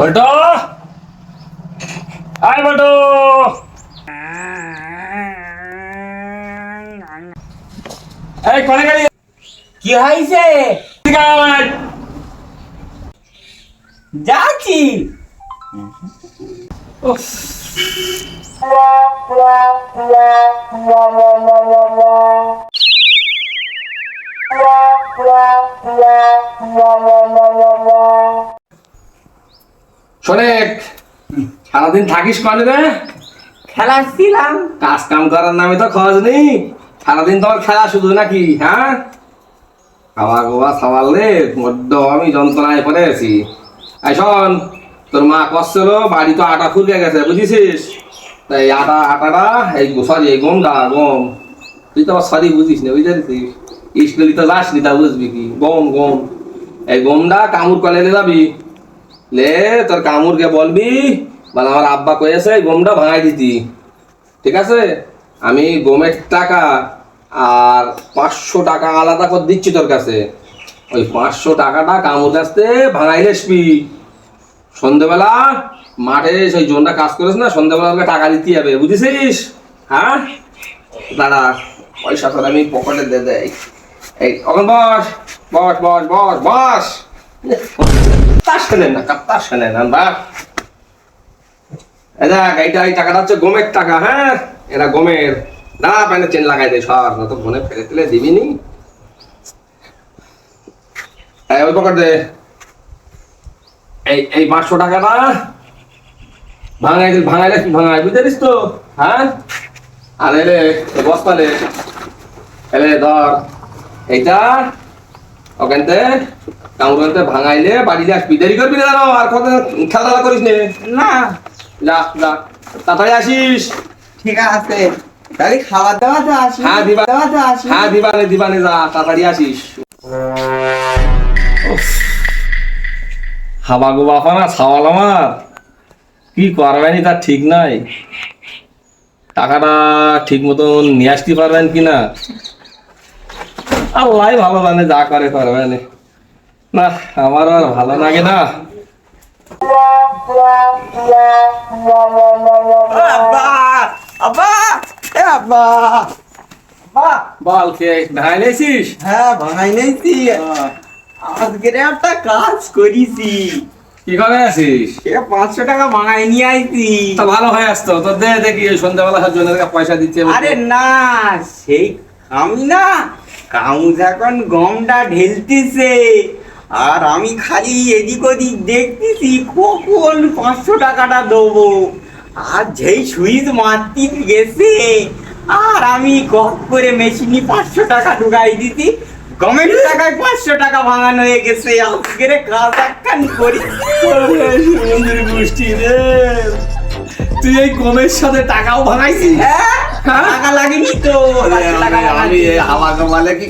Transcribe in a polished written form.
বল্টু, আয় বল্টু। এই কোনে গেলি? কি হয়েছে? যাচ্ছি। উফ, শোনেক, সারাদিন থাকিস কনে রে? খেলাচ্ছিলাম। কাজ কাম করার নামে তো খরচ নেই, সারাদিন তোমার খেলা শুধু নাকি? হ্যাঁ, খাওয়া গোয়া সামাললে বড্ড আমি যন্ত্রণায় পড়ে আছি। এই শোন, তোর মা কষছিল বাড়ি তো আটা ফুরিয়ে গেছে বুঝিস? তাই আটাটা এই সরি এই গম তুই তো আবার সরি বুঝিস না বুঝেছিস? স্কুলে তো যাস নি, তা বুঝবি কি? গম এই গমটা কামড় কলে যাবি, লে তোর কামড়কে বলবি মানে আমার আব্বা কয়েছে এই গমটা ভাঙাই দিতি, ঠিক আছে? আমি গমের টাকা আর 500 টাকা আলাদা করে দিচ্ছি তোর কাছে। ওই 500 টাকাটা কামড় আসতে ভাঙাই আসবি। সন্ধ্যেবেলা মাঠে সেই জোনটা কাজ করিস না, সন্ধ্যেবেলা আমাকে টাকা দিতে হবে বুঝেছিস? হ্যাঁ দাদা, পয়সা তোর আমি পকেটে দিয়ে দেয়। এই ওখানে বস বস বস বস বস, তার শোনেন না তার শোনেন না বা দেখ, এই টাকাটা হচ্ছে গমের টাকা। হ্যাঁ, এরা গমের না প্যানে চেন লাগাই দে সর, না তো মনে ফেলে তেলে দিবি নি। ওই পকেট দে, এই 500 টাকাটা ভাঙাইলে কি ভাঙাই বুঝতে তো? হ্যাঁ, আর এলে বস্তালে এলে ধর এইটা ওখানতে কামড়তে ভাঙাইলে বাড়িতে আসবি। দেরি করবি না জানো, আর কত খেলা করিস নে। না, যা যা তাড়াতাড়ি আসিস। ঠিক আছে। তাহলে খাবার দাওয়া তো আসি। হ্যাঁ দিবা, দাওয়া তো আসি। হ্যাঁ দিবানে যা তাড়াতাড়ি আসিস। হাবা গো বাপা না ছাওয়াল আমার, কি করবেনি তার ঠিক নাই। টাকাটা ঠিক মতন নিয়ে আসতে পারবেন কিনা আল্লাহ ভালো জানে, যা করে পারবেন না। আমার আর ভালো লাগে না। আব্বা, আব্বা, এ আব্বা, আব্বা। বল কে ঢাইলেছিস? হ্যাঁ, ভাঙাই নিয়েছি। আজকে একটা কাজ করেছি। কি করে আছিস? 500 টাকা ভাঙাই নিয়ে আইছি। তা ভালো হয়ে আসতো তো, দে দেখি ওই সন্ধ্যাবেলা সব জনের পয়সা দিচ্ছে। আরে না, সেই আমি না, কামু যখন গমটা ঢেলতেছে আর আমি খালি এদিক ওদিক দেখতেছি কখন 500 টাকাটা দেবো। আর যেই সুইচ মারতে গেছে আর আমি গপ করে মেশিনে 500 টাকা ঢুকাই দিছি। গমের টাকায় 500 টাকা ভাঙানো হয়ে গেছে। আজকের কাজ একখান করি। সমুদ্রের গোষ্ঠী রে, তুই এই গমের সাথে টাকাও ভাঙাইছিস? হ্যাঁ, টাকা লাগেনি তো। আমি হাওয়া কমালে কি